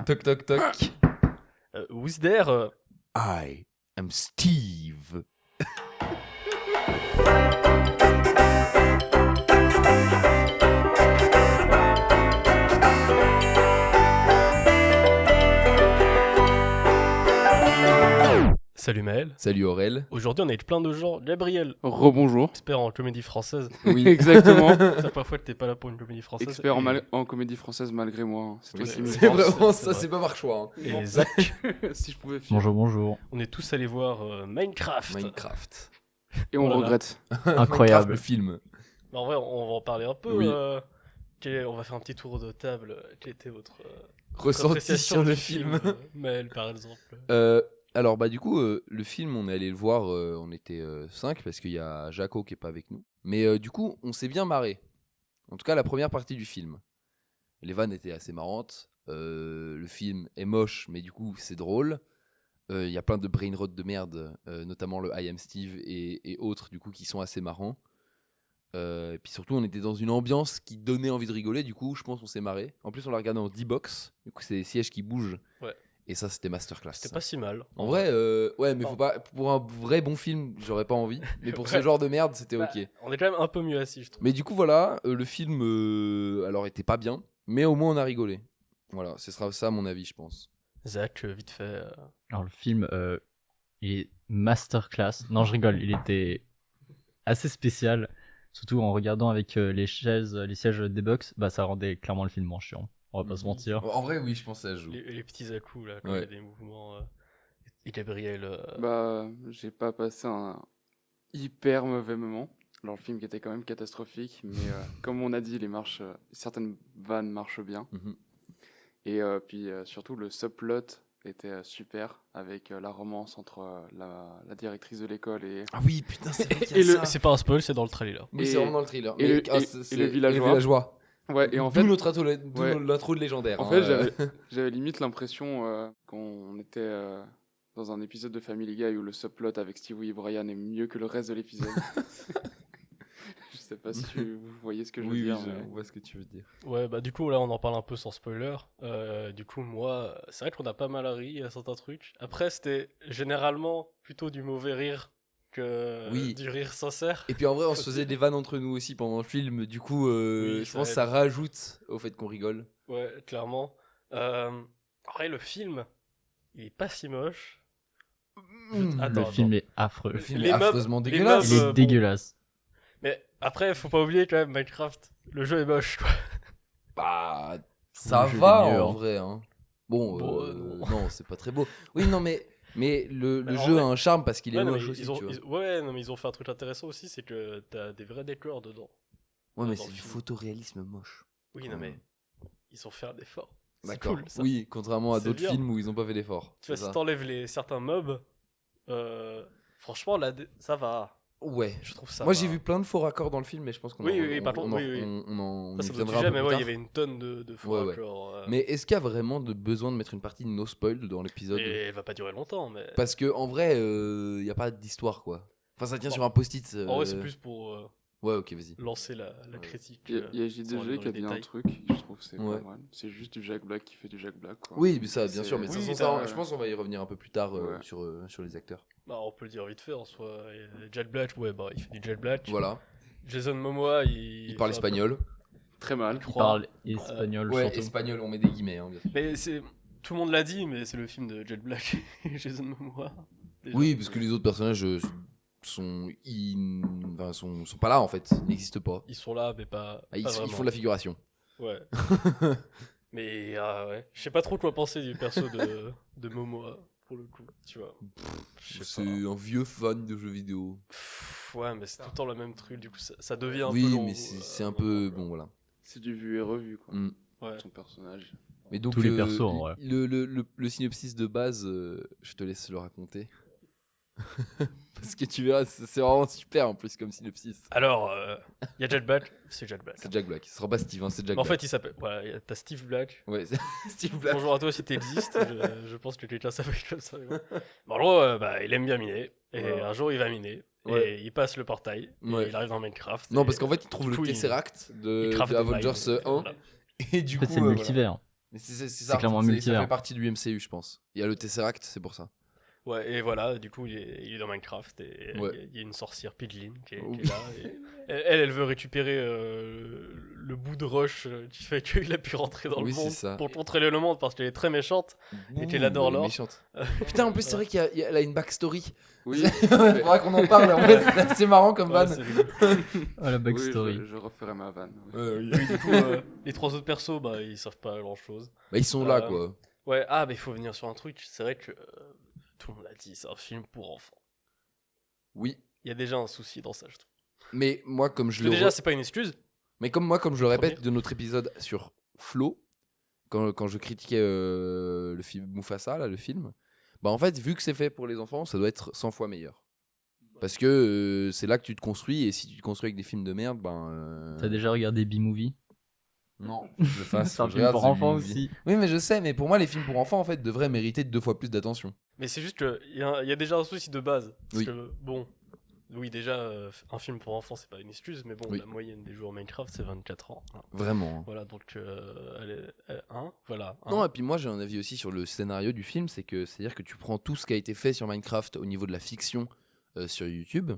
Toc toc toc. Who's there? I am Steve. Salut Maël. Salut Aurel. Aujourd'hui, on est plein de gens. Gabriel, Rebonjour. expert en comédie française. Oui. Exactement. C'est la première fois que t'es pas là pour une comédie française. Expert Et- en comédie française malgré moi. Hein. C'est toi qui me C'est force. vraiment c'est ça, vrai. c'est pas par choix. hein. Et Zach, Si je pouvais filer. Bonjour. on est tous allés voir Minecraft. Minecraft. Et on Voilà. regrette. Minecraft, Incroyable. le film. Bah, en vrai, on va en parler un peu. Oui. On va faire un petit tour de table. Quelle était votre Ressenti appréciation sur le du film. Maël, par exemple. Alors bah du coup le film on est allé le voir, on était 5 parce qu'il y a Jaco qui est pas avec nous. Mais du coup on s'est bien marré. En tout cas la première partie du film. Les vannes étaient assez marrantes. Le film est moche mais du coup c'est drôle. Il y a plein de brain rot de merde, notamment le I Am Steve et autres du coup qui sont assez marrants. Et puis surtout on était dans une ambiance qui donnait envie de rigoler, du coup je pense qu'on s'est marré. En plus on l'a regardé en D-Box, du coup c'est des sièges qui bougent. Ouais. Et ça c'était masterclass. C'était pas si mal. En vrai, ouais, mais Oh. faut pas. Pour un vrai bon film, j'aurais pas envie. Mais pour ce Ouais. genre de merde, c'était Bah, ok. On est quand même un peu mieux assis, je trouve. Mais du coup, voilà, le film, alors était pas bien, mais au moins on a rigolé. Voilà, ce sera ça mon avis, je pense. Zach, vite fait. Alors le film, il est masterclass. Non, je rigole, il était assez spécial. Surtout en regardant avec les sièges des box, bah ça rendait clairement le film moins chiant. On va pas se mentir. En vrai, oui, je pense que ça joue. Les petits à-coups, là, quand Ouais. il y a des mouvements. Et Gabriel. Bah, j'ai pas passé un hyper mauvais moment. Alors, le film qui était quand même catastrophique, mais comme on a dit, certaines vannes marchent bien. Mhm. Et puis surtout, le subplot était super avec la romance entre la directrice de l'école et Ah oui, putain, c'est vrai qu'il y a Et le- ça. C'est pas un spoil, c'est dans le trailer. Oui, et- c'est vraiment dans le trailer. et Mais- le- ah, et- c'est- et le c'est- villageois. Ouais, et en D'où fait, notre ouais. l'intro de légendaire. En hein, fait, j'avais limite l'impression qu'on était dans un épisode de Family Guy où le subplot avec Stewie et Brian est mieux que le reste de l'épisode. Je sais pas si vous voyez ce que je veux oui, dire. oui, mais- je vois ce que tu veux dire. Ouais, bah du coup, là, on en parle un peu sans spoiler. Du coup, moi, c'est vrai qu'on a pas mal ri à certains trucs. Après, c'était généralement plutôt du mauvais rire que Oui. du rire sincère. Et puis en vrai, on se faisait des vannes entre nous aussi pendant le film. Du coup, Oui, je ça pense que aide. ça rajoute au fait qu'on rigole. Ouais, clairement. En vrai, le film, il est pas si moche. Attends, Le film est affreux. Le film Les est meubles- affreusement les dégueulasse. Il meubles, est bon. dégueulasse. Mais après, faut pas oublier quand même, Minecraft, le jeu est moche, quoi. Bah, ça Le jeu va est mieux, en hein. vrai. Hein. Bon, Bon, non, c'est pas très beau. Oui, non, mais le Mais en jeu vrai- a un charme parce qu'il est Ouais, non, mais moche aussi, tu vois. ouais, non, mais ils ont fait un truc intéressant aussi, c'est que t'as des vrais décors dedans. Ouais, mais dans c'est le du film. photoréalisme moche. Oui, Quand non, mais même. ils ont fait un effort. C'est D'accord. cool, ça. Oui, contrairement à C'est d'autres bien. films où ils ont pas fait d'effort. Tu vois, c'est si ça. t'enlèves certains mobs, franchement, là, ça va. Ouais. Je trouve ça Moi, va. j'ai vu plein de faux raccords dans le film, mais je pense qu'on Oui, en- oui, on- par contre, on en- oui, oui. on Ça, y c'est notre viendra un sujet, peu mais plus ouais, il y tard. avait une tonne de faux Ouais, ouais. raccords. Mais est-ce qu'il y a vraiment de besoin de mettre une partie de no spoil dans l'épisode? Et elle va pas durer longtemps, mais. Parce que en vrai, il y a pas d'histoire quoi. Enfin, ça tient Bon. sur un post-it. En vrai, c'est plus pour Ouais, ok, vas-y. lancer la critique. Il y a sans aller JDG dans qui les a dit un détails. truc, je trouve que c'est Ouais. pas mal. C'est juste du Jack Black qui fait du Jack Black. Quoi. Oui, mais ça, bien C'est- sûr. Mais de toute Oui, façon, ça, ça, je pense qu'on va y revenir un peu plus tard Ouais. sur les acteurs. Bah, on peut le dire vite fait en soi. Jack Black, ouais, bah, il fait du Jack Black. Voilà. Jason Momoa, Il parle fait un peu- espagnol. Très mal. Je Il crois. parle espagnol Ouais, surtout. espagnol, on met des guillemets, hein, bien sûr. Mais c'est. Tout le monde l'a dit, mais c'est le film de Jack Black et Jason Momoa. Déjà. Oui, parce que les autres personnages enfin, sont pas là en fait. Ils n'existent pas. Ils sont là, mais pas. Ah, ils pas font vraiment. de la figuration. Ouais. Mais ouais. Je sais pas trop quoi penser du perso de Momoa, pour le coup, tu vois. Je sais C'est pas. un vieux fan de jeux vidéo. Ouais, mais c'est tout le temps le même truc, du coup, ça devient un peu Oui, long. mais c'est un peu. Bon, voilà. C'est du vu et revu, quoi. Mm. Ouais. Son personnage. Mais donc, Tous les persos, en vrai. le synopsis de base, je te laisse le raconter. Parce que tu verras, c'est vraiment super en plus comme synopsis. Alors, il y a Jack Black, c'est Jack Black. C'est Jack Black. Ce sera pas Steve, hein, c'est Jack Mais en Black. fait, il s'appelle. Voilà, t'as Steve Black. Ouais, c'est Steve Black. Bonjour à toi si t'existes. Je pense que quelqu'un s'appelle comme ça. Mais bon, en gros, bah, il aime bien miner. Et Voilà. un jour, il va miner. Ouais. Et il passe le portail. Ouais. Et il arrive dans Minecraft. Non, et- parce qu'en fait, il trouve du le coup, Tesseract il de craft des Avengers mines, 1 voilà. Et du En fait, coup, c'est le voilà. multivers. Mais c'est C'est ça, clairement un ça multivers. fait partie du MCU, je pense. Il y a le Tesseract, c'est pour ça. Ouais, et voilà, du coup, il est dans Minecraft et Ouais. il y a une sorcière Pidgeline qui Oui. est là. Et elle veut récupérer le bout de roche qui fait qu'il a pu rentrer dans Oui, le c'est monde ça. pour contrôler le monde parce qu'elle est très méchante. Et qu'elle Ouh, adore elle est l'or. méchante. Putain, en plus, c'est vrai qu'elle a une backstory. Oui, Il faudra qu'on en parle. En vrai, c'est assez marrant comme Ouais, van. c'est rigolo. Oh, la oui, backstory. je referai ma vanne. oui. Oui, du coup, les 3 autres persos, bah, ils savent pas grand chose. Bah, ils sont là, Euh, quoi. Ouais, mais il faut venir sur un truc. C'est vrai que tout le monde l'a dit, c'est un film pour enfants. Oui. Il y a déjà un souci dans ça, je trouve. Mais moi, comme je Parce que le déjà, c'est pas une excuse. Mais comme moi, comme je le répète Premier. de notre épisode sur Flo, quand je critiquais le film Mufasa, là, le film, bah en fait, vu que c'est fait pour les enfants, ça doit être 100 fois meilleur. Parce que c'est là que tu te construis, et si tu te construis avec des films de merde, ben. T'as déjà regardé B-Movie? Non, faut que je le fasse. C'est faut un que je film regarde pour The enfants Movie. aussi. Oui, mais je sais, mais pour moi, les films pour enfants, en fait, devraient mériter 2 fois plus d'attention. Mais c'est juste qu'il y a déjà un souci de base. Parce Oui. que, bon, oui, déjà, un film pour enfants, c'est pas une excuse, mais bon, Oui. la moyenne des joueurs Minecraft, c'est 24 ans. Hein. Vraiment. hein. Voilà, donc, voilà. Non, et puis moi, j'ai un avis aussi sur le scénario du film, c'est-à-dire que tu prends tout ce qui a été fait sur Minecraft au niveau de la fiction sur YouTube,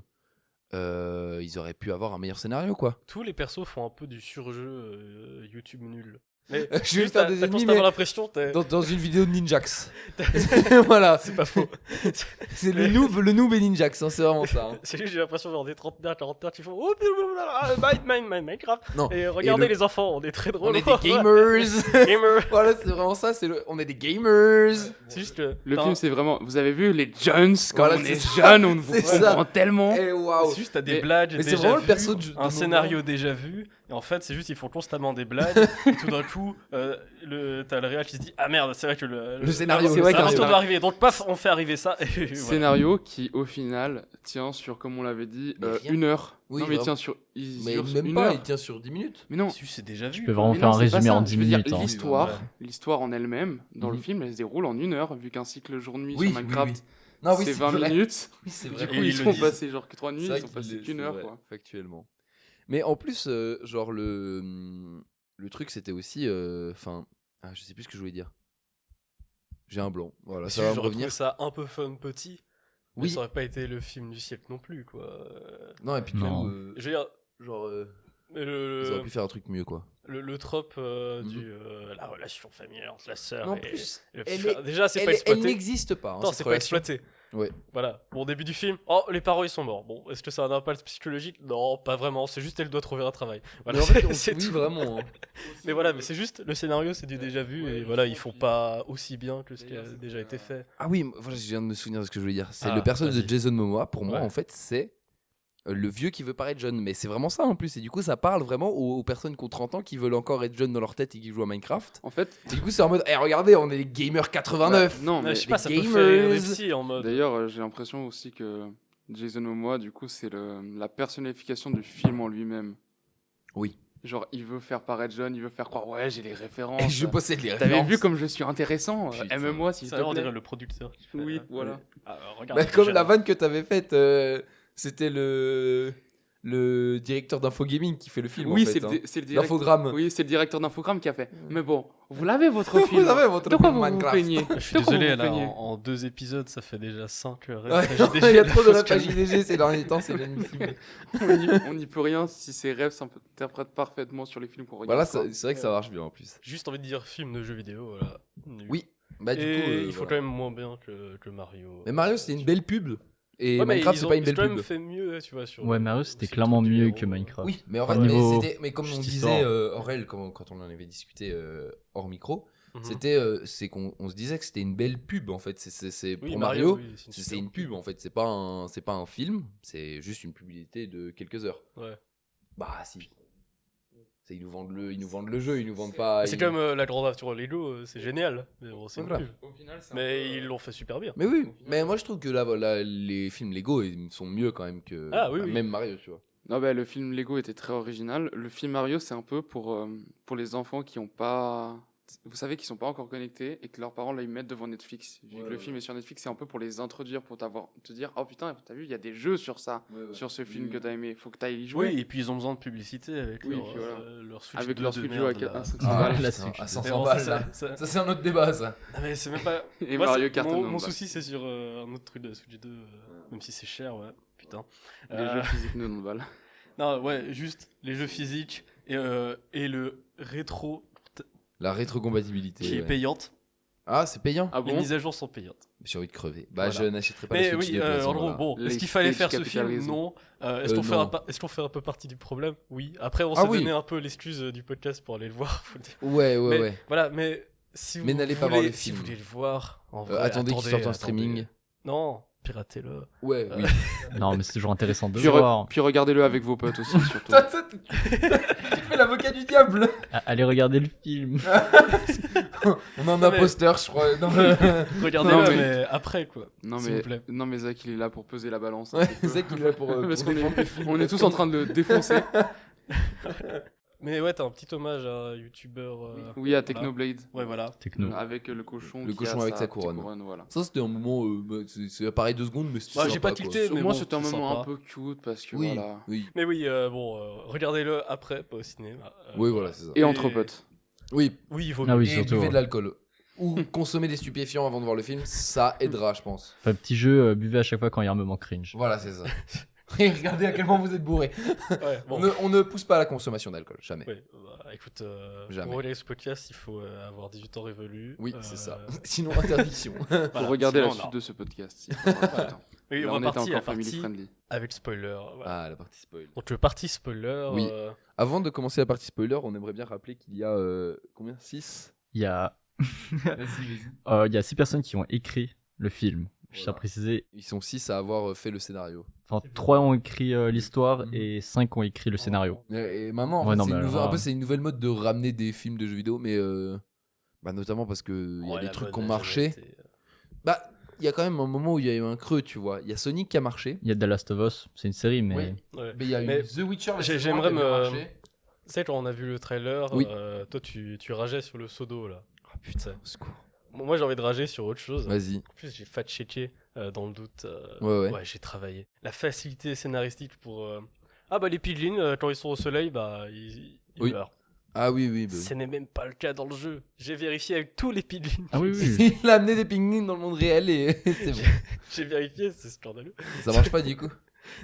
ils auraient pu avoir un meilleur scénario, quoi. Tous les persos font un peu du surjeu YouTube nul. Mais Je vais faire des t'as ennemis, constamment mais l'impression, dans une vidéo de Ninjax. Voilà, c'est pas faux. c'est le noob et Ninjax, hein, c'est vraiment ça. hein. C'est juste, j'ai l'impression genre des trentenaires, quarantenaires qui font oh, Minecraft. Non, Et regardez le- les enfants, on est très drôles. on est des gamers. Gamers. Voilà, c'est vraiment ça, on est des gamers. C'est juste que Le t'as film, un- c'est vraiment. Vous avez vu les Jones, quand Voilà, on c'est est ça. jeunes, on vous C'est ça. comprend tellement. Et waouh. c'est juste t'as des Mais- blagues mais c'est déjà vraiment le vues, perso de un nos scénario moments. déjà vu et en fait c'est juste ils font constamment des blagues et tout d'un coup t'as le réal qui se dit ah merde c'est vrai que le scénario, c'est vrai un qu'un tour scénario- doit arriver donc paf on fait arriver ça et voilà. Scénario qui, au final, tient sur, comme on l'avait dit, Mais rien. 1 heure. Oui, non, mais il vraiment. tient sur. Il Mais dure même 1 pas, heure. il tient sur 10 minutes. Mais non. C'est déjà vu Tu peux quoi. vraiment Mais faire non, un c'est pas résumé ça. en 10 Je veux dire, minutes. hein. L'histoire, Ouais. l'histoire en elle-même, dans le Mhm. film, elle se déroule en 1 heure, vu qu'un cycle jour-nuit Oui, sur Minecraft, oui, Non, oui, c'est 20 vrai. minutes. Oui, c'est Du vrai. coup, Et ils ils le sont disent. passés genre que 3 nuits, C'est ils vrai sont qu'il passés est- qu'une c'est heure, vrai, quoi. factuellement. Mais en plus, genre le truc c'était aussi, enfin, je sais plus ce que je voulais dire. J'ai un blanc. Voilà, ça va me J'aurais revenir. trouvé ça un peu fun petit mais Oui. ça aurait pas été le film du siècle non plus quoi. Non, et puis Non. même, Je veux dire genre, mais ils auraient pu faire un truc mieux, quoi. le trope Mhm. la relation familiale entre la sœur Non, en et plus, le petit elle frère. est- Déjà c'est elle, pas elle exploité. n'existe pas. hein, Non, cette c'est pas relation. exploité. Ouais. Voilà. Bon, au début du film, oh, les parents ils sont morts. Bon, est-ce que ça a un impact psychologique? Non, pas vraiment. C'est juste elle doit trouver un travail. Voilà, Mais en fait, c'est oui, tout. vraiment. hein. Mais voilà, mais c'est juste le scénario, c'est du déjà vu et voilà, ils font pas aussi bien que ce qui a D'ailleurs, déjà été fait. Ah oui, voilà, je viens de me souvenir de ce que je voulais dire. C'est Ah, le personnage de vas-y. Jason Momoa. Pour moi, Ouais. en fait, c'est le vieux qui veut paraître jeune. Mais c'est vraiment ça en plus. Et du coup, ça parle vraiment aux personnes qui ont 30 ans qui veulent encore être jeunes dans leur tête et qui jouent à Minecraft. En fait, Et du coup, c'est en mode, regardez, on est les gamers 89. non, Mais mais je sais pas, ça peut gamers. faire rire des petits en mode. d'ailleurs, j'ai l'impression aussi que Jason Momoa, du coup, c'est la personnification du film en lui-même. Oui. Genre, il veut faire paraître jeune, il veut faire croire, ouais, j'ai les références. Et je possède les T'avais références. vu comme je suis intéressant Putain. Aime-moi, s'il Ça te on plaît. dirait le producteur. qui fait, Oui, voilà. Regarde. Bah, comme la vanne que t'avais faite, c'était le directeur d'Infogaming qui fait le film. Oui, en fait, c'est le, hein. c'est le directeur. L'infogramme. Oui, c'est le directeur d'Infogramme qui a fait. Mais bon, vous l'avez votre film. Vous avez votre De quoi film vous vous Minecraft. plaignez Je suis De quoi désolé, vous là, vous plaignez en 2 épisodes, ça fait déjà 5 heures. Ouais, il y a trop de rêves à JDG ces derniers temps, c'est inadmissible. On n'y peut rien si ses rêves s'interprètent parfaitement sur les films qu'on regarde. Voilà, quoi. c'est vrai que ça marche bien en plus. Juste envie de dire film de jeux vidéo, voilà. Nul. Oui, bah du Et coup. il faut voilà. quand même moins bien que Mario. Mais Mario, c'était une belle pub. Et Ouais, mais Minecraft, ils c'est ont- pas une ils ont belle quand même pub. fait mieux, tu vois. Sur, Ouais, Mario, c'était sur clairement tout mieux les que héros. Minecraft. Oui, mais en Au fait, niveau mais comme on juste disait, histoire. Aurel, quand on en avait discuté hors micro, Mhm. c'est qu'on se disait que c'était une belle pub en fait. C'est Oui, pour Mario, oui, c'est c'est super une pub en fait. C'est pas un film, c'est juste une publicité de quelques heures. Ouais. Bah si. Ils nous vendent le jeu, ils nous vendent pas. C'est ils- comme la grande aventure Lego, c'est génial. Mais bon, c'est une Voilà. pub. Au final, c'est un Mais peu, ils l'ont fait super bien. Mais oui, mais moi je trouve que là, les films Lego ils sont mieux quand même que Ah, oui, oui. même Mario, tu vois. Non, bah, le film Lego était très original. Le film Mario, c'est un peu pour les enfants qui n'ont pas vous savez qu'ils sont pas encore connectés et que leurs parents là ils mettent devant Netflix. Vu que le film est sur Netflix, c'est un peu pour les introduire, pour te dire oh putain, t'as vu, il y a des jeux sur ça, sur ce film que t'as aimé, faut que t'ailles y jouer. Oui, et puis ils ont besoin de publicité avec Oui, leur, puis voilà. leur Switch Avec 2 leur de Switch merde, avec là. un 500 Ah, balles. putain, Switch. à Mais 500 bon, balles, ça, là. ça- Ça, c'est un autre débat, ça. Ah, mais c'est même pas. Et Moi, Mario c'est- Kart. mon souci, c'est sur un autre truc de la Switch 2, même si c'est cher, ouais. Putain. Les Euh, jeux physiques ne donnent balles. Non, ouais, juste les jeux physiques et le rétro La rétrocompatibilité. qui est ouais. payante. Ah, c'est payant. Ah Les bon? mises à jour sont payantes. J'ai envie de crever. Bah, Voilà. je n'achèterai pas Mais la Switch oui, 2 en gros, voilà. bon, est-ce Late qu'il fallait stage faire ce film? capitalism. Non. Est-ce qu'on fait, non. est-ce qu'on fait un peu partie du problème? Oui. Après, on Ah s'est oui. donné un peu l'excuse du podcast pour aller le voir. Faut le dire. Ouais, ouais, mais, ouais. Voilà, mais si vous Mais n'allez pas voulez, voir le si film. vous voulez le voir, en vrai, Attendez qu'il sorte en attendez. streaming. Non, piratez-le. Ouais, oui. Non, mais c'est toujours intéressant de Puis, voir. puis regardez-le avec vos potes aussi, surtout. Tu fais l'avocat du diable. Allez regarder le film. On en a un Mais- poster, je crois. Dans le... Regardez-le, Non, mais après, quoi. Non S'il vous plaît. mais Zach il est là pour peser la balance. un Ouais, petit peu. c'est ça qu'il est là pour. Parce pour qu'on défendre le est, film. on est tous en train de le défoncer. Mais ouais, t'as un petit hommage à un youtubeur. Oui, à Technoblade. Ouais, voilà. Techno. Avec le cochon. Le qui cochon a avec sa petite couronne. voilà. Ça, c'était un moment. C'est pareil 2 secondes, mais c'était. Bah, j'ai sympa, pas quoi. tilté, mais Moi, bon, c'était un c'est moment sympa. un peu cute parce que Oui, voilà. oui. Mais oui, bon, regardez-le après, pas au cinéma. Oui, voilà, c'est ça. Et entre potes. Oui, Oui, il vaut Ah mieux. oui, et surtout. buvez de l'alcool. Ou consommer des stupéfiants avant de voir le film, ça aidera, je pense. Enfin, petit jeu, buvez à chaque fois quand il y a un moment cringe. Voilà, c'est ça. Et regardez à quel moment vous êtes bourré. Ouais, bon. On ne pousse pas à la consommation d'alcool, jamais. Ouais, bah, écoute, Jamais. pour regarder ce podcast, il faut avoir 18 ans révolus. Oui, c'est ça. Sinon, interdiction. Voilà, Pour regarder la sinon, suite non. de ce podcast. si vous avez le temps. Oui, Là, on on va était partir encore la family partie friendly. avec spoiler. Voilà. Ah, la partie spoil. Donc, partie spoiler. Oui. Avant de commencer la partie spoiler, on aimerait bien rappeler qu'il y a combien 6 Il y a Vas-y. il y a 6 personnes qui ont écrit le film. Je tiens à Voilà. préciser. Ils sont 6 à avoir fait le scénario. Enfin, 3 ont écrit l'histoire Mhm. et 5 ont écrit le scénario. Et maintenant, en Ouais, fait, non, c'est mais une alors, un peu, c'est une nouvelle mode de ramener des films de jeux vidéo, mais bah, notamment parce qu'il y a Ouais, des la trucs mode qui ont n'a marché. jamais été- Bah, il y a quand même un moment où il y a eu un creux, tu vois. Il y a Sonic qui a marché. Il y a The Last of Us, c'est une série, mais Oui. Ouais. Mais il y a eu Mais The Witcher. la j'ai- saison j'aimerais 1 qui a bien me- marché. Tu sais, quand on a vu le trailer, Oui. toi, tu rageais sur le Sodo, là. Oh putain. Au secours. Bon, moi, j'ai envie de rager sur autre chose. Vas-y. En plus, j'ai fact-checké dans le doute. Ouais. J'ai travaillé. La facilité scénaristique pour. Ah, bah, les piglins, quand ils sont au soleil, bah, ils Oui. meurent. Ah oui, oui. Ce n'est même pas le cas dans le jeu. J'ai vérifié avec tous les piglins. Ah oui, oui. Il a amené des pingouins dans le monde réel et c'est bon. J'ai vérifié, c'est scandaleux. Ça marche pas du coup.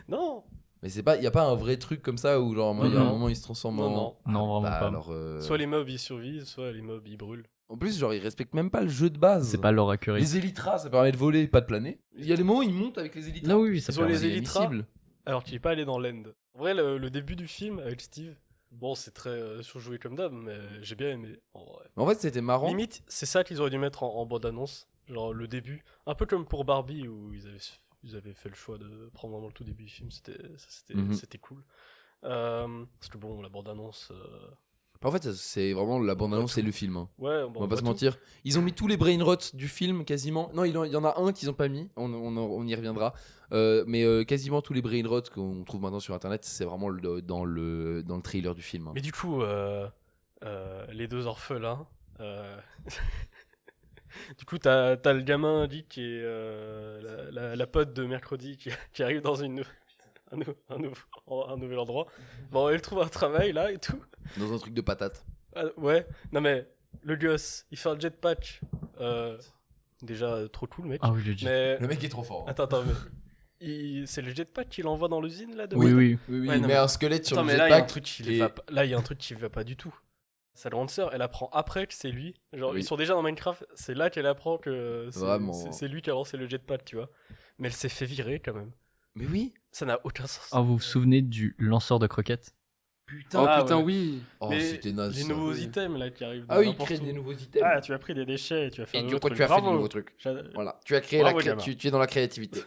Non, Mais c'est pas, y a pas un vrai truc comme ça où genre il y a un Non. moment il se transforme non, en. non. Non, vraiment Bah, pas. alors, Soit les mobs ils survivent, soit les mobs ils brûlent. En plus, genre ils respectent même pas le jeu de base. C'est pas Laura Curry. Les Elytras, ça permet de voler, pas de planer. Il y a des moments où ils montent avec les Elytras. Non, oui, oui, ça Ils ont permet. les Elytras. Inadmissible. Alors qu'il est pas allé dans l'end. En vrai, le début du film avec Steve, bon, c'est très surjoué comme d'hab, mais j'ai bien aimé. En vrai. En fait, c'était marrant. Limite, c'est ça qu'ils auraient dû mettre en bande-annonce. Genre le début. Un peu comme pour Barbie où ils avaient fait le choix de prendre vraiment le tout début du film. Mhm. C'était cool. Parce que bon, la bande-annonce. En fait, c'est vraiment la bande-annonce tout. et le film. Hein. Ouais, On va pas voit se tout. mentir. Ils ont mis tous les brain rots du film quasiment. Non, il y en a un qu'ils ont pas mis. On y reviendra. Mais quasiment tous les brain rots qu'on trouve maintenant sur internet, c'est vraiment dans le trailer du film. Hein. Mais du coup, les deux orphelins. Du coup, t'as le gamin dit qui est la pote de mercredi qui arrive dans un nouvel endroit. Bon, elle trouve un travail là et tout. Dans un truc de patate. Ah, ouais, non mais le gosse, il fait un jetpack. Déjà trop cool, mec. Ah oui, legit. Mais Le mec est trop fort. Hein. attends, mais c'est le jetpack qu'il envoie dans l'usine là de Oui, oui. Oui, Ouais, non, mais mais- un squelette sur Attends, le mais là, il y a un jetpack. truc qui et- va pas. Là, il y a un truc qui va pas du tout. Sa grande sœur, elle apprend après que c'est lui. Genre, Oui. ils sont déjà dans Minecraft. C'est là qu'elle apprend que Vraiment. c'est lui qui a lancé le jetpack, tu vois. Mais elle s'est fait virer quand même. Mais oui. Ça n'a aucun sens. Ah, vous vous souvenez du lanceur de croquettes? Oh Ah, putain, ouais. oui. Oh, Mais c'était naze. les ça. nouveaux Oui. items là qui arrivent. de Ah oui, il n'importe crée où. des nouveaux items. Ah, tu as pris des déchets et tu as fait Et un du autre coup, truc. tu as fait des Bravo. nouveaux trucs. J'a- Voilà. Tu as créé Bravo, gamin. tu es dans la créativité.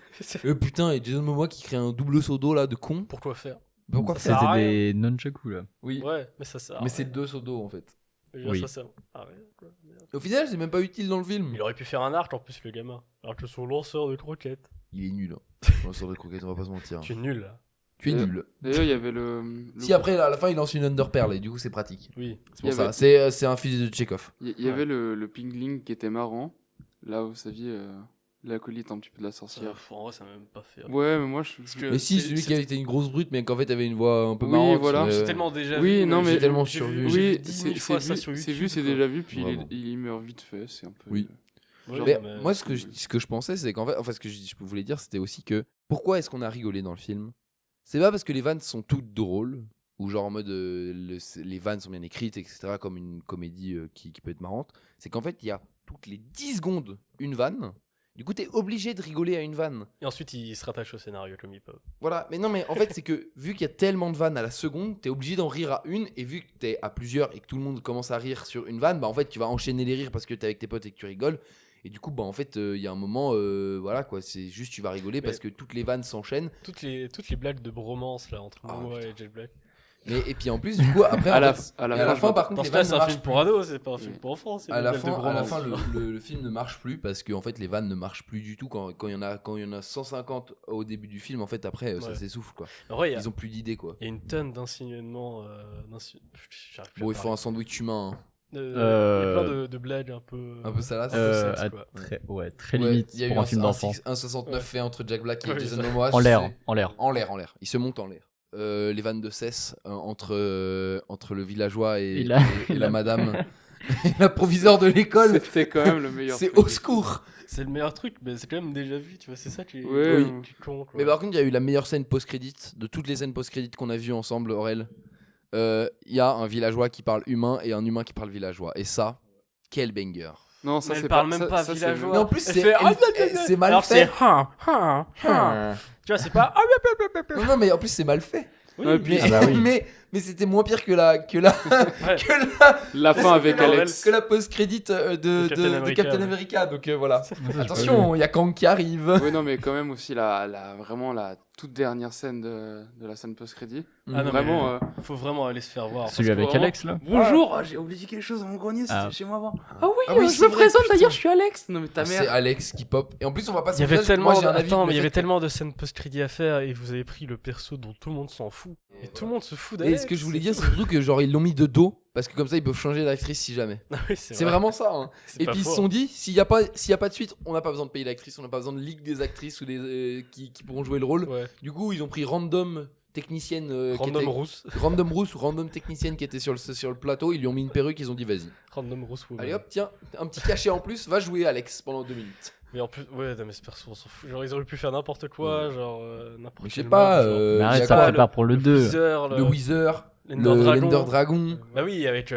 Putain, et Jason Momoa qui crée un double seau d'eau là de con. Pourquoi faire Pourquoi Ça faire sert à C'était rien. des nunchaku là. Oui. Ouais, mais ça sert. à Mais rien. c'est 2 seaux d'eau en fait. Je veux dire, Oui. ça sert. Ah ouais, quoi, merde. Au final, c'est même pas utile dans le film. Il aurait pu faire un arc en plus, le gamin. Alors que son lanceur de croquettes. Il est nul. Hein. On sort de croquettes, on va pas se mentir. Tu es nul là. Tu es Euh, nul. D'ailleurs, il y avait le Si après, à la fin, il lance une Underpearl et du coup, c'est pratique. Oui. C'est pour Il y ça. avait- C'est un fusil de Tchekhov. il y avait le Pingling qui était marrant. Là, vous saviez, l'acolyte un petit peu de la sorcière. En vrai, ça m'a même pas fait. Ouais, mais moi, je... Parce que Mais si, c'est- celui qui c'est- avait été une grosse brute, mais qu'en fait avait une voix un peu Oui, marrante. voilà. C'est tellement déjà Oui, vu. non, mais j'ai tellement j'ai survu. vu- j'ai vu Oui, 10 000 fois ça sur YouTube. c'est vu, c'est quoi. déjà vu, puis Vraiment. il meurt vite fait, c'est un peu... Oui. Ouais, Genre, Mais mais- moi, ce que je pensais, c'est qu'en fait, enfin, ce que je voulais dire, c'était aussi que pourquoi est-ce qu'on a rigolé dans le film? C'est pas parce que les vannes sont toutes drôles, ou genre en mode les vannes sont bien écrites, etc., comme une comédie qui peut être marrante. C'est qu'en fait, il y a toutes les 10 secondes une vanne. Du coup, t'es obligé de rigoler à une vanne. Et ensuite, ils se rattachent au scénario comme ils peuvent. Voilà, mais non, mais en fait, c'est que vu qu'il y a tellement de vannes à la seconde, t'es obligé d'en rire à une, et vu que t'es à plusieurs et que tout le monde commence à rire sur une vanne, bah en fait, tu vas enchaîner les rires parce que t'es avec tes potes et que tu rigoles. Et du coup, bah en fait, il y a un moment, voilà quoi, c'est juste tu vas rigoler parce que toutes les vannes s'enchaînent. Toutes les blagues de bromance là entre Ah, moi putain. et Jet Black. Et puis en plus, du coup, après, À en la- fait, à la et à la fin, fin, je par contre, Dans les ce cas, vannes c'est ne un marchent film pour ados, c'est pas un film pour enfants. C'est à des la blagues de fin, bromance. le film ne marche plus parce que en fait, les vannes ne marchent plus du tout quand il y en a 150 au début du film. En fait, après, ça Ouais. s'essouffle quoi. En vrai, Ils ont plus d'idées quoi. il y a une tonne d'insinuations. J'arrive plus Bon, à il faut parler. un sandwich humain, hein. Il y a plein de blagues un peu. Un peu salace. un peu sexe, à quoi. très Ouais, limite il y a eu pour un film d'enfant. un 69 Ouais. fait entre Jack Black et Ouais, Jason ça. Momoa. En je l'air, sais. en l'air. En l'air. Il se monte en l'air. Les vannes de cesse entre le villageois et la madame et la proviseure de l'école. C'était quand même le meilleur C'est truc. au secours. C'est le meilleur truc, mais c'est quand même déjà vu, tu vois, c'est ça qui est, Ouais, oui. ouais. qui est con. Quoi. Mais par contre, il y a eu la meilleure scène post-crédit de toutes les scènes post-crédit qu'on a vues ensemble, Aurel. Il y a un villageois qui parle humain et un humain qui parle villageois. Et ça, quel banger. Non, ça Mais elle c'est parle pas même pas ça, c'est villageois. Mais en plus, Elle c'est fait, c'est mal Alors fait. c'est Tu vois, c'est pas. Non, mais en plus, c'est mal fait. Oui, Ouais, puis- Mais, Ah bah oui. mais c'était moins pire que la, Ouais. La fin avec que la- Alex. que la post-crédit De Captain de America, Captain ouais. America. Donc voilà. J'ai Attention, il y a Kang qui arrive. Oui, non, mais quand même aussi vraiment la toute dernière scène de la scène post-crédit. Ah non, Vraiment, mais faut vraiment aller se faire voir. Celui parce que avec vraiment- Alex là. Bonjour, j'ai oublié quelque chose dans mon grenier, c'était Ah. chez moi avant. Ah oui, je c'est me vrai, présente putain. d'ailleurs, je suis Alex. Non, mais ta C'est mère. Alex qui pop. Et en plus, on va pas se Il y avait mentir, tellement, moi, j'ai un avis, attends, le mais il y fait avait que- tellement de scènes post-crédit à faire et vous avez pris le perso dont tout le monde s'en fout. Et tout le monde se fout Et d'Alex. ce que je voulais dire, c'est surtout que genre ils l'ont mis de dos parce que comme ça ils peuvent changer d'actrice si jamais. Ah oui, C'est vraiment ça. Hein. C'est Et pas puis ils se faux. sont dit, s'il y a pas de suite, on n'a pas besoin de payer l'actrice, on n'a pas besoin de ligue des actrices ou des qui pourront jouer le rôle. Ouais. Du coup, ils ont pris random technicienne qui Random était- Rousse. random rousse ou random technicienne qui était sur le plateau, ils lui ont mis une perruque, ils ont dit vas-y. Random Rousse Woman. Allez hop, tiens, un petit cachet en plus, va jouer Alex pendant 2 minutes. Mais en plus, ouais, non, mais ce perso, on s'en fout. Genre, ils auraient pu faire n'importe quoi, genre, n'importe Mais je sais quel pas, mob, genre, il y Mais a arrête, ça quoi, prépare pour le 2. Weezer, le Weezer, l'Ender le Dragon. Ender Dragon. Bah oui, avec.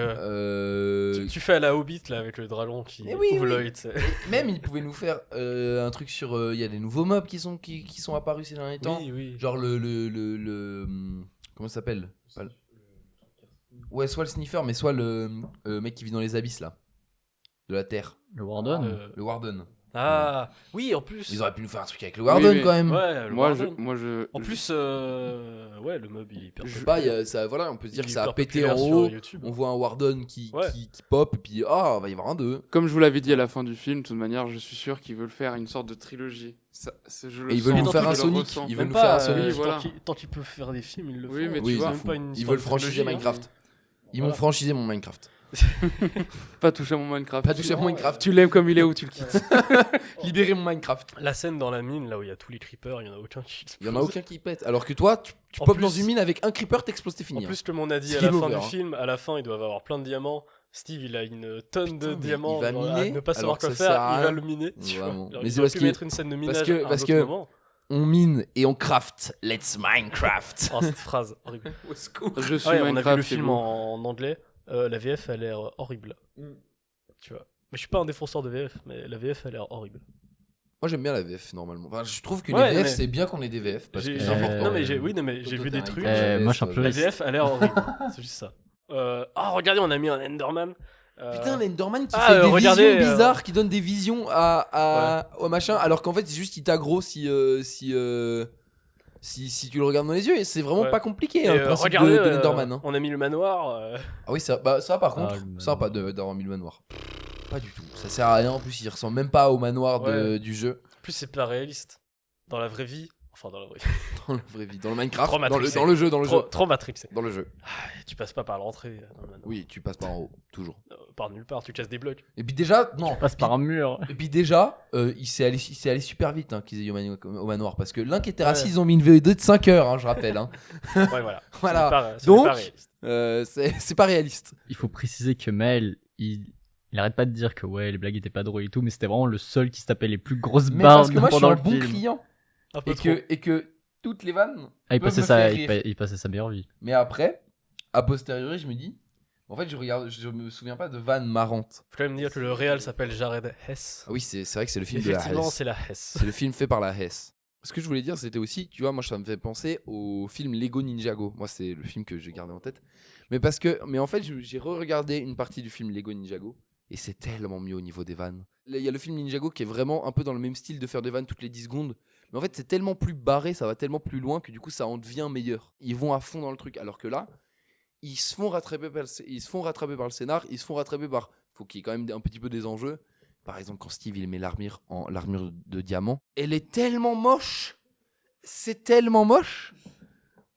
Tu fais à la Hobbit là avec le dragon qui Eh oui, ouvre oui. l'œil, tu sais. Même ils pouvaient nous faire un truc sur. Il y a des nouveaux mobs qui sont apparus ces derniers temps. Oui, oui. Genre comment ça s'appelle? Pas le- Ouais, soit le sniffer, mais soit le mec qui vit dans les abysses là. De la terre. Le Warden. Le Warden. Ah, oui, en plus. Ils auraient pu nous faire un truc avec le Warden mais- quand même. Ouais, le Moi, Warden. En plus, ouais, le mob il est hyper. Je sais pas, voilà, on peut se dire il que est ça a hyper pété en populaire sur haut. YouTube. On voit un Warden qui Ouais. pop, et puis va y avoir un 2. Comme je vous l'avais dit à la fin du film, de toute manière, je suis sûr qu'ils veulent faire une sorte de trilogie. Je le Et ils veulent sens, nous faire je un le Sonic. ressens. Ils veulent Même nous faire un pas, Sonic. Oui, voilà. tant qu'ils peuvent faire des films, ils le font. Oui, mais Oui, tu vois, ils même font. pas une Ils histoire veulent de franchiser trilogie, hein. Minecraft. Ils Voilà. m'ont franchisé mon Minecraft. pas toucher à mon Minecraft. Pas toucher à mon Minecraft. Tu l'aimes comme il est ou tu le quittes. Libérer mon Minecraft. La scène dans la mine, là où il y a tous les creepers, il y en a aucun qui Il y en a explose. aucun qui pète. Alors que toi, tu En popes plus- dans une mine avec un creeper, t'exploses, t'es En fini. hein. plus, comme on a dit C'est à la game fin over, du hein. film, à la fin, ils doivent avoir plein de diamants. Steve, il a une tonne de Putain, mais diamants. il va genre, miner, à ne pas savoir alors quoi que ça faire, sert à il va rien. le miner. Tu vois. Vraiment. Genre, Mais ils c'est auraient parce pu que- mettre une scène de minage que- à un parce autre que- moment. On mine et on craft. Let's Minecraft. Oh, cette phrase horrible. Au secours. Je suis Ah ouais, on a vu Minecraft. le c'est film beau. en anglais. La VF a l'air horrible. Mm. Tu vois. Mais je suis pas un défenseur de VF, mais la VF a l'air horrible. Moi j'aime bien la VF normalement. Enfin, je trouve que Ouais, les VF mais- c'est bien qu'on ait des VF parce que J'ai- c'est j'ai- important. Non mais j'ai vu des trucs. Moi, je suis un peu La raciste. VF a l'air horrible. C'est juste ça. Regardez, on a mis un Enderman. Putain, l'Enderman qui Ah, fait des regardez, visions bizarres, qui donne des visions au machin, alors qu'en fait c'est juste il t'aggro si tu le regardes dans les yeux. Et c'est vraiment Ouais. pas compliqué Et, hein, le principe regardez, de l'Enderman. Hein. on a mis le manoir. Ah oui, ça par contre, le manoir. ça pas d'avoir mis le manoir. Pas du tout. Ça sert à rien en plus, il ressemble même pas au manoir Ouais. du jeu. En plus, c'est pas réaliste. Dans la vraie vie, en Enfin, dans la vraie Dans la vraie vie, dans le Minecraft, Trop dans matrixé. le jeu, dans le jeu. Trop matrixé. Dans le jeu. Ah, et tu passes pas par l'entrée dans le manoir. Oui, tu passes par en haut, toujours. Par nulle part, tu casses des blocs. Et puis déjà, non. Passe par un mur. Et puis déjà, il s'est allé super vite qu'ils aient eu au manoir. Parce que l'un qui était Ouais. assis, ils ont mis une VE2 de 5 heures, hein, je rappelle. Hein. Ouais, voilà. Voilà. C'est Donc, pas réaliste. c'est pas réaliste. Il faut préciser que Maël, il arrête pas de dire que ouais, les blagues étaient pas drôles et tout, mais c'était vraiment le seul qui se tapait les plus grosses Mais barres parce que moi, je suis pendant un le bon film. client. Un peu Et que toutes les vannes. Ah, il peuvent passait, me faire rire. il passait sa meilleure vie. Mais après, a posteriori, je me dis. En fait, je me souviens pas de vannes marrantes. Faut quand même dire que le réal s'appelle Jared Hess. Ah oui, c'est vrai que c'est le film de la Effectivement, Hesse. c'est la Hess. C'est le film fait par la Hesse. Ce que je voulais dire, c'était aussi, tu vois, moi, ça me fait penser au film Lego Ninjago. Moi, c'est le film que j'ai gardé en tête. Mais en fait, j'ai re-regardé une partie du film Lego Ninjago. Et c'est tellement mieux au niveau des vannes. Il y a le film Ninjago qui est vraiment un peu dans le même style de faire des vannes toutes les 10 secondes. Mais en fait, c'est tellement plus barré, ça va tellement plus loin que du coup, ça en devient meilleur. Ils vont à fond dans le truc. Alors que là, ils se font rattraper par le scénar, ils se font rattraper par. Faut qu'il y ait quand même un petit peu des enjeux. Par exemple, quand Steve il met l'armure de diamant, elle est tellement moche. C'est tellement moche.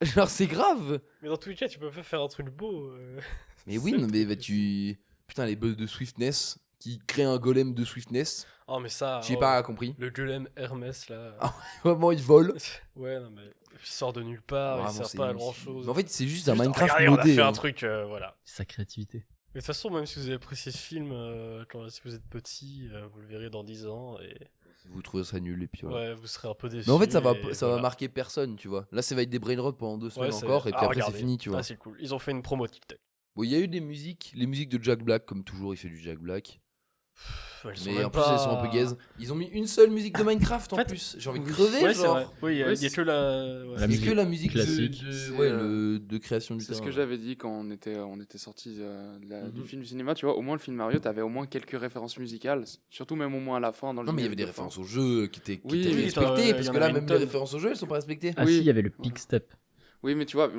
Genre, c'est grave. Mais dans tous les cas, tu peux pas faire un truc beau. Mais oui, C'est non, mais le bah, truc. Putain, les bugs de Swiftness qui créent un golem de Swiftness. Oh, mais ça. J'ai oh, pas compris. Le golem Hermès, là. Ah, Vraiment, ils volent. Ouais, non, mais. Il sort de nulle part, Vraiment, il sert c'est pas à nul. grand chose. Mais en fait, c'est juste un Minecraft regardez, on a modé. fait un hein. truc, voilà. C'est sa créativité. Mais de toute façon, même si vous avez apprécié ce film, si vous êtes petit, vous le verrez dans 10 ans et Vous trouvez ça nul et puis voilà. ouais, vous serez un peu déçus. Mais en fait, ça et va voilà. marquer personne, tu vois. Là, ça va être des brain rot pendant 2 semaines Ouais, c'est- encore et puis Ah, après, c'est regardez. fini, tu vois. Ah, c'est cool. Ils ont fait une promo TikTok. Bon, il y a eu des musiques, les musiques de Jack Black, comme toujours, il fait du Jack Black. Elles sont Mais même en plus, pas- elles sont un peu gaze. Ils ont mis une seule musique de Minecraft en En fait, plus. J'ai envie de Oui. crever, Ouais, c'est genre. vrai. Oui, il y a Ouais, que la. ouais. La Il y a musique que la musique classique. de création du C'est ce terrain, que ouais. j'avais dit quand on était sortis du Mhm. film du cinéma. Tu vois, au moins le film Mario, t'avais au moins quelques références musicales. Surtout même au moins à la fin. Dans le Non, mais il y avait générique des de fin. références au jeu qui étaient Oui, respectées. oui, il Parce y en que là, avait même une les tonne. références au jeu, elles sont pas respectées. Ah Oui. si, il y avait le Pick Step. Oui, mais tu vois,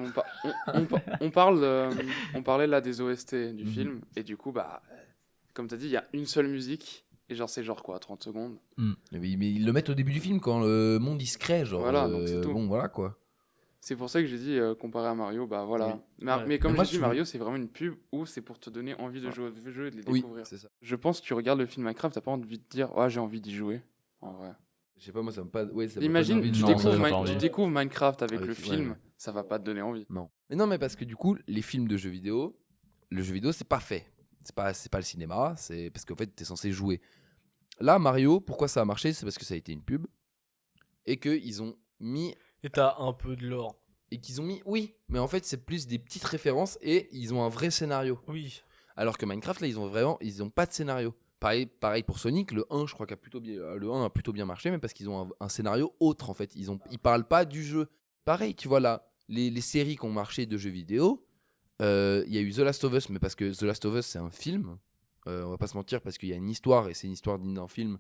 on parlait là des OST du Mhm. film. Et du coup, bah, comme t'as dit, il y a une seule musique. Et genre, c'est genre quoi, 30 secondes. Mais ils le mettent au début du film quand le monde il se crée, genre. Voilà, donc c'est tout. Bon, voilà quoi. C'est pour ça que j'ai dit, comparé à Mario, bah voilà. Oui. Mais, Ouais. mais comme Mais moi, j'ai dit, je- Mario, c'est vraiment une pub où c'est pour te donner envie de jouer au jeu et de les Oui, découvrir. c'est ça. Je pense que tu regardes le film Minecraft, t'as pas envie de dire, oh, j'ai envie d'y jouer. En vrai. Je sais pas, moi ça me pas. Ouais, ça m'a pas Imagine, donné envie de tu, Non, jouer. ça découvres donne pas tu envie. découvres Minecraft avec Avec- le ouais, film, ouais. ça va pas te donner envie. Non. Mais non, mais parce que du coup, les films de jeux vidéo, le jeu vidéo c'est pas fait. C'est pas le cinéma, c'est parce qu'en fait t'es censé jouer. Là, Mario, pourquoi ça a marché? C'est parce que ça a été une pub et qu'ils ont mis. Et t'as un peu de l'or. Et qu'ils ont mis. Oui, mais en fait, c'est plus des petites références et ils ont un vrai scénario. Oui. Alors que Minecraft, là, ils ont pas de scénario. Pareil pour Sonic, le 1, je crois le 1 a plutôt bien marché, mais parce qu'ils ont un scénario autre en fait. Ils parlent pas du jeu. Pareil, tu vois là, les séries qui ont marché de jeux vidéo, il y a eu The Last of Us, mais parce que The Last of Us c'est un film. On va pas se mentir parce qu'il y a une histoire et c'est une histoire digne d'un film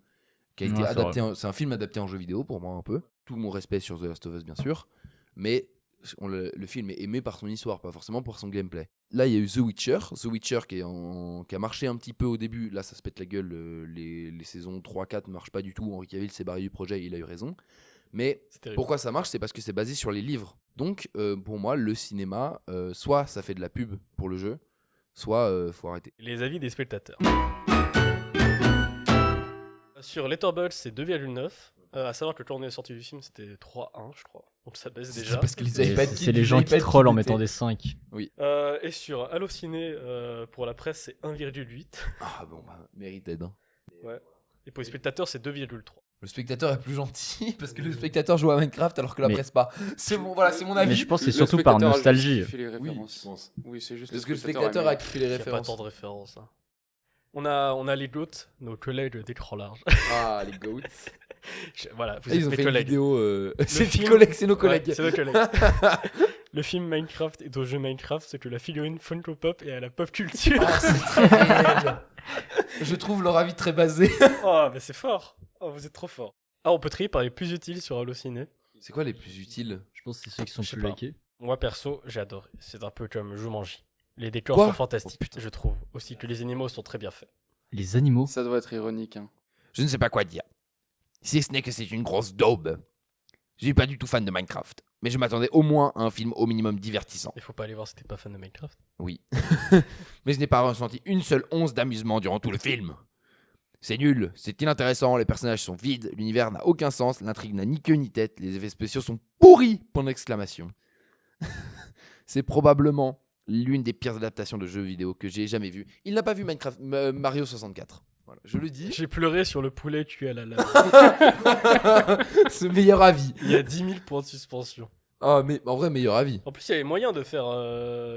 qui a été Ouais, c'est adapté. vrai. C'est un film adapté en jeu vidéo pour moi un peu. Tout mon respect sur The Last of Us bien sûr, mais le film est aimé par son histoire, pas forcément pour son gameplay. Là, il y a eu The Witcher qui a marché un petit peu au début. Là, ça se pète la gueule. Les saisons 3-4 ne marchent pas du tout. Henry Cavill s'est barré du projet, il a eu raison. Mais C'est terrible. pourquoi ça marche? C'est parce que c'est basé sur les livres. Donc, pour moi, le cinéma, soit ça fait de la pub pour le jeu, soit faut arrêter. Les avis des spectateurs. Sur Letterboxd, c'est 2,9. À savoir que quand on est sorti du film, c'était 3,1, je crois. Donc ça baisse déjà. parce que les C'est iPads c'est les gens qui trollent en mettant des 5. Et sur Allociné, pour la presse, c'est 1,8. Ah bon, bah, mérited. Hein. Et pour les spectateurs, c'est 2,3. Le spectateur est plus gentil parce que le spectateur joue à Minecraft alors que la Mais- presse pas. C'est mon Mais avis. je pense que Le c'est surtout par spectateur a nostalgie. juste kiffé les Oui, références. je pense. Oui, c'est juste Parce que le spectateur a kiffé les Il n'y a pas références. tant de références. Hein. On a les GOAT, nos collègues d'écran large. Ah, les goats. Voilà, vous Ah, êtes ils ont mes fait une collègues. vidéo. C'est film- tes collègues, c'est nos Ouais, collègues. c'est nos collègues. Le film Minecraft est au jeu Minecraft, c'est que la figurine Funko Pop est à la pop culture. Ah, c'est très réel. Je trouve leur avis très basé. Oh, mais c'est fort. Oh, vous êtes trop fort. Ah, on peut trier par les plus utiles sur Allociné. C'est quoi les plus utiles? Je pense que c'est ceux qui sont Je sais plus pas. likés. Moi, perso, j'ai adoré. C'est un peu comme Jumanji. Les décors Quoi sont fantastiques, Oh, putain. je trouve. Aussi que les animaux sont très bien faits. Les animaux. Ça doit être ironique. Hein. Je ne sais pas quoi dire. Si ce n'est que c'est une grosse daube. Je suis pas du tout fan de Minecraft, mais je m'attendais au moins à un film au minimum divertissant. Il faut pas aller voir si t'es pas fan de Minecraft. Oui. Mais je n'ai pas ressenti une seule once d'amusement durant tout le film. C'est nul, c'est inintéressant, les personnages sont vides, l'univers n'a aucun sens, l'intrigue n'a ni queue ni tête, les effets spéciaux sont pourris, point d'exclamation. C'est probablement l'une des pires adaptations de jeux vidéo que j'ai jamais vues. Il n'a pas vu Mario 64. Voilà, je le dis. J'ai pleuré sur le poulet tué à la lave. Ce meilleur avis. Il y a 10 000 points de suspension. Ah, mais en vrai, meilleur avis. En plus, il y avait moyen de faire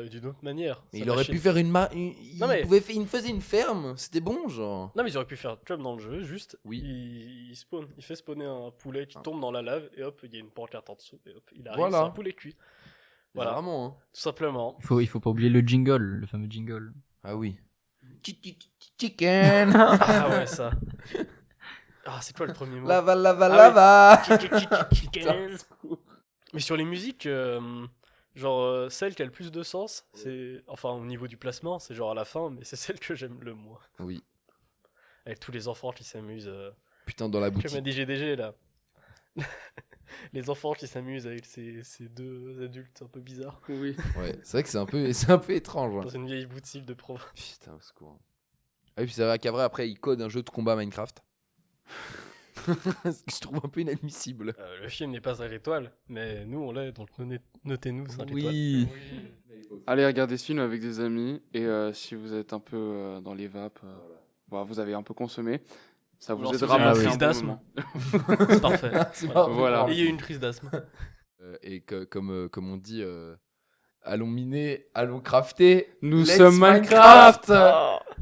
d'une autre manière. Mais Ça il aurait machine. pu faire il Non, mais- il faisait une ferme, c'était bon, genre. Non, mais ils auraient pu faire comme dans le jeu, juste. Oui. Il spawn. Il fait spawner un poulet qui tombe dans la lave et hop, il y a une pancarte en dessous. Et hop, il arrive, Voilà. c'est un poulet cuit. Voilà. Vraiment, hein. Tout simplement. Il faut pas oublier le jingle, le fameux jingle. Ah oui. Chicken. Ah ouais, ça. Ah, c'est quoi le premier mot Lava, lava, Ah oui. lava. Chicken. Mais sur les musiques, genre celle qui a le plus de sens, c'est enfin au niveau du placement, c'est genre à la fin, mais c'est celle que j'aime le moins. Oui. Avec tous les enfants qui s'amusent. Putain, dans la Comme boutique. a dit GDG là. Les enfants qui s'amusent avec ces deux adultes un peu bizarres Oui. Ouais, c'est vrai que c'est un peu étrange. dans Ouais. une vieille boutique de province. Putain, au secours. Ah oui, puis c'est vrai qu'après, après, il code un jeu de combat Minecraft. Ce que je trouve un peu inadmissible. Le film n'est pas 5 étoiles, mais nous on l'est, donc notez-nous 5 étoiles. Oui. Allez regarder ce film avec des amis et si vous êtes un peu dans les vapes, voilà, vous avez un peu consommé, ça vous Alors, si aidera vous à avez une passer crise un bon d'asthme. moment. C'est parfait. C'est Voilà. pas Voilà. Ayez une crise d'asthme. Et comme on dit, allons miner, allons crafter. Nous Let's sommes Minecraft.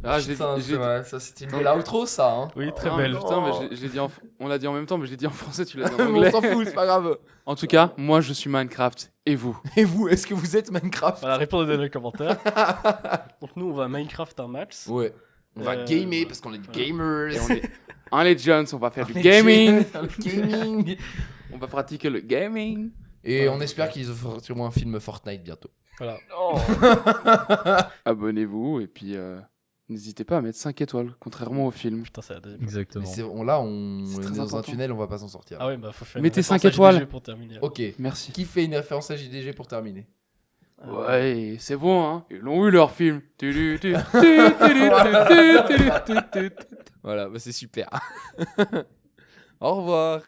Ah, Putain, j'ai dit. Ça, c'était une belle outro, ça. Hein. Oui, très Ah, belle. Putain, mais je l'ai dit on l'a dit en même temps, mais je l'ai dit en français, tu l'as dit en On anglais. s'en fout, c'est pas grave. En tout cas, moi je suis Minecraft et vous. Et vous, est-ce que vous êtes Minecraft? Voilà, répondez dans les commentaires. Donc nous on va Minecraft un max. Ouais. On va gamer parce qu'on est des gamers. Et on est un Legends, on va faire du On est gaming, gaming. on va pratiquer le gaming. Et on espère qu'ils feront un film Fortnite bientôt. Voilà. Abonnez-vous et puis n'hésitez pas à mettre 5 étoiles, contrairement au film. Putain, c'est la deuxième. Mais Exactement. on C'est est très dans un important. tunnel, on va pas s'en sortir. Ah ouais, bah faut faire Mettez une 5 référence à étoiles. JDG pour terminer. Ok. Merci. Qui fait une référence à JDG pour terminer? Ouais, c'est bon, hein. Ils l'ont eu leur film. Voilà, bah c'est super. Au revoir.